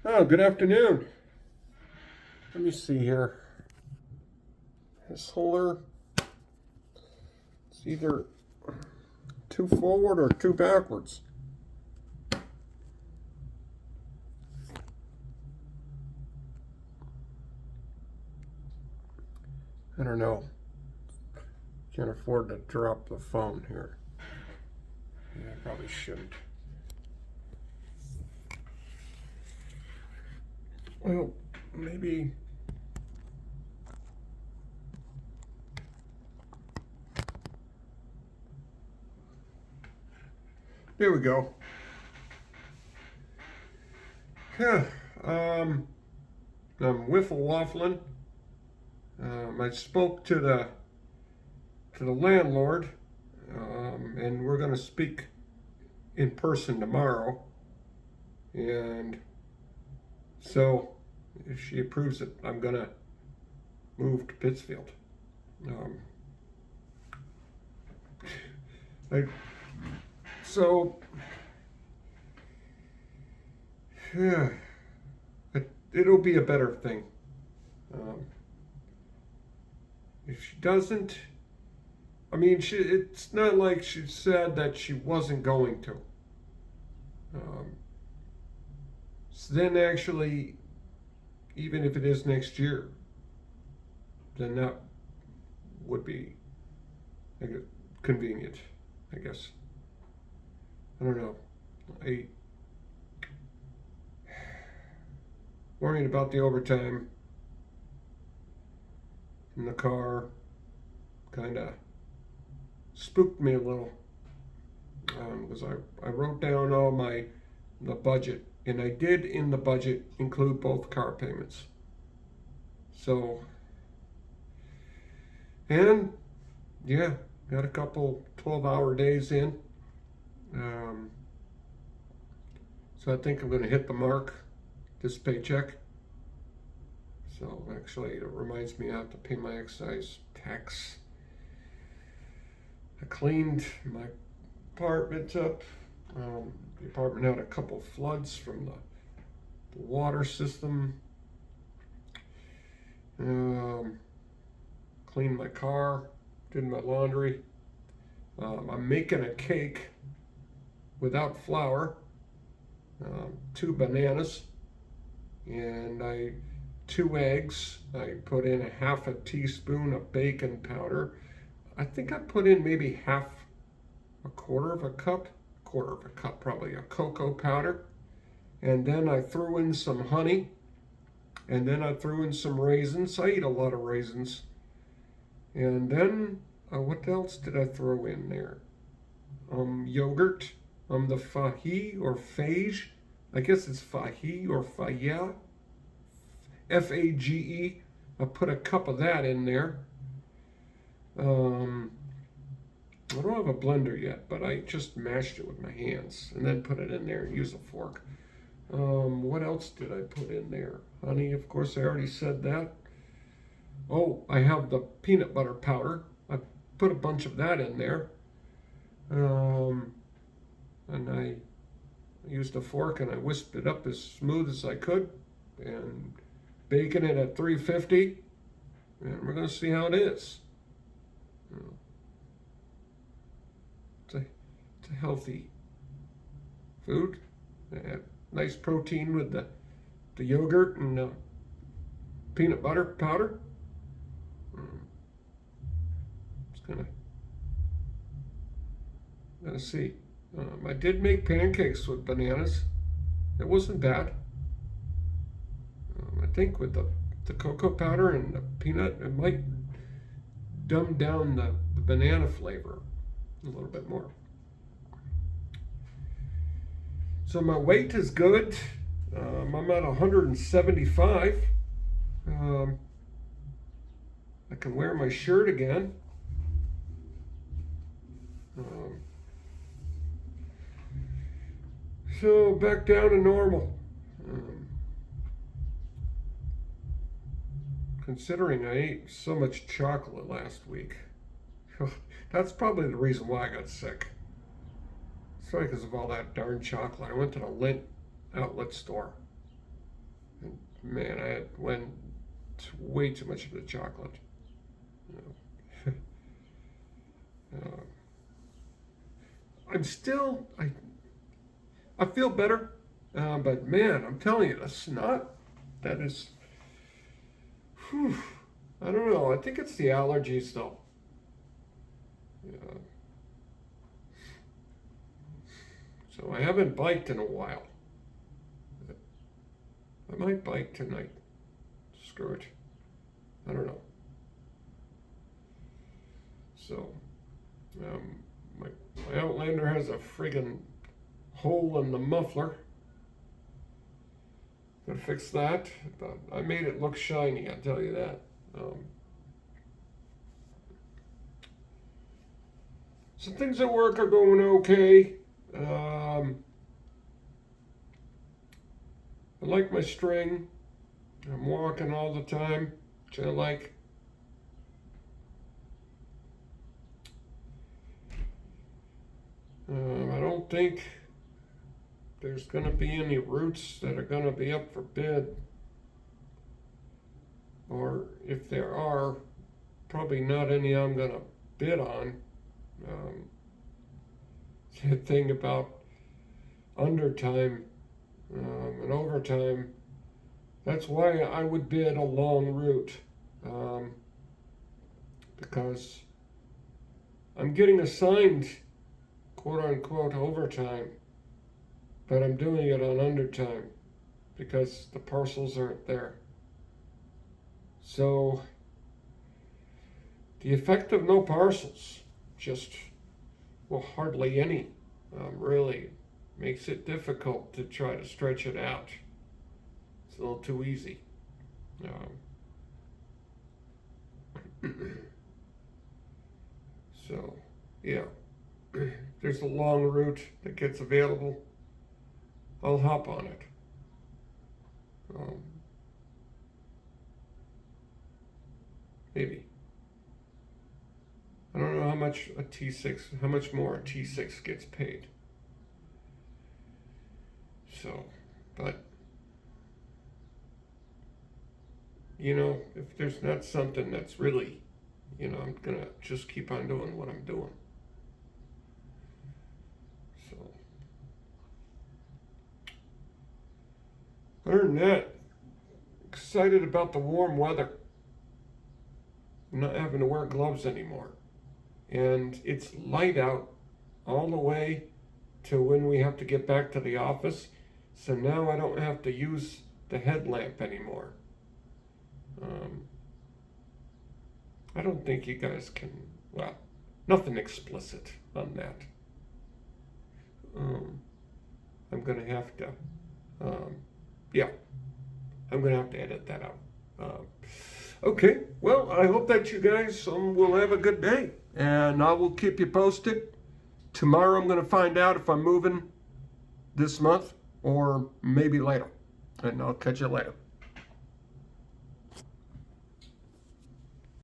Oh, good afternoon. Let me see here. This holder, it's either two forward or two backwards. I don't know. Can't afford to drop the phone here. Yeah, I probably shouldn't. Well, maybe. There we go. Yeah, I'm waffle waffling. I spoke to the landlord, and we're going to speak in person tomorrow. And so, if she approves it, I'm going to move to Pittsfield. Um, I, so, yeah, it'll be a better thing. If she doesn't, I mean, it's not like she said that she wasn't going to. So then, actually, even if it is next year, then that would be convenient, I guess. I don't know. I worrying about the overtime in the car kind of spooked me a little, because I wrote down all the budget, and I did in the budget include both car payments. So, and yeah, got a couple 12-hour days in. So I think I'm going to hit the mark this paycheck. So actually, it reminds me I have to pay my excise tax. I cleaned my apartment up. The apartment had a couple floods from the water system. Cleaned my car, did my laundry. I'm making a cake without flour, 2 bananas, and 2 eggs. I put in a half a teaspoon of baking powder. I think I put in maybe a quarter of a cup probably, of cocoa powder. And then I threw in some honey. And then I threw in some raisins. I eat a lot of raisins. And then, what else did I throw in there? Yogurt. The fahi or fage. I guess it's fahi or faya. Fage. I put a cup of that in there. I don't have a blender yet, but I just mashed it with my hands and then put it in there and use a fork. What else did I put in there? Honey, of course, I already said that. Oh, I have the peanut butter powder. I put a bunch of that in there. And I used a fork and I whisked it up as smooth as I could, and baking it at 350, and we're going to see how it is. It's a healthy food. Nice protein with the yogurt and the peanut butter powder. Just gonna see. I did make pancakes with bananas. It wasn't bad. I think with the cocoa powder and the peanut, it might dumb down the banana flavor a little bit more. So my weight is good. I'm at 175. I can wear my shirt again. So back down to normal. Considering I ate so much chocolate last week, that's probably the reason why I got sick. It's probably because of all that darn chocolate. I went to the Lindt outlet store man, I went way too much of the chocolate. You know. I'm still, I feel better, but man, I'm telling you, the snot, that is, whew, I don't know. I think it's the allergies, though. Yeah. So I haven't biked in a while. I might bike tonight. Screw it. I don't know. So, my Outlander has a friggin' hole in the muffler. Gotta fix that. But I made it look shiny, I'll tell you that. Some things at work are going okay. I like my string. I'm walking all the time, which I like. I don't think there's going to be any roots that are going to be up for bid. Or if there are, probably not any I'm going to bid on. The thing about undertime and overtime, that's why I would bid a long route, because I'm getting assigned quote unquote overtime, but I'm doing it on undertime because the parcels aren't there. So the effect of no parcels, just, well, hardly any, really makes it difficult to try to stretch it out. It's a little too easy. So, yeah, there's a long route that gets available. I'll hop on it. Maybe. I don't know how much how much more a T6 gets paid. So, but, you know, if there's not something that's really, you know, I'm gonna just keep on doing what I'm doing. So, other than that, excited about the warm weather. I'm not having to wear gloves anymore. And it's light out all the way to when we have to get back to the office. So now I don't have to use the headlamp anymore. I don't think you guys can, well, nothing explicit on that. I'm going to have to, yeah, I'm going to have to edit that out. Okay, well, I hope that you guys will have a good day, and I will keep you posted. Tomorrow I'm going to find out if I'm moving this month or maybe later, and I'll catch you later.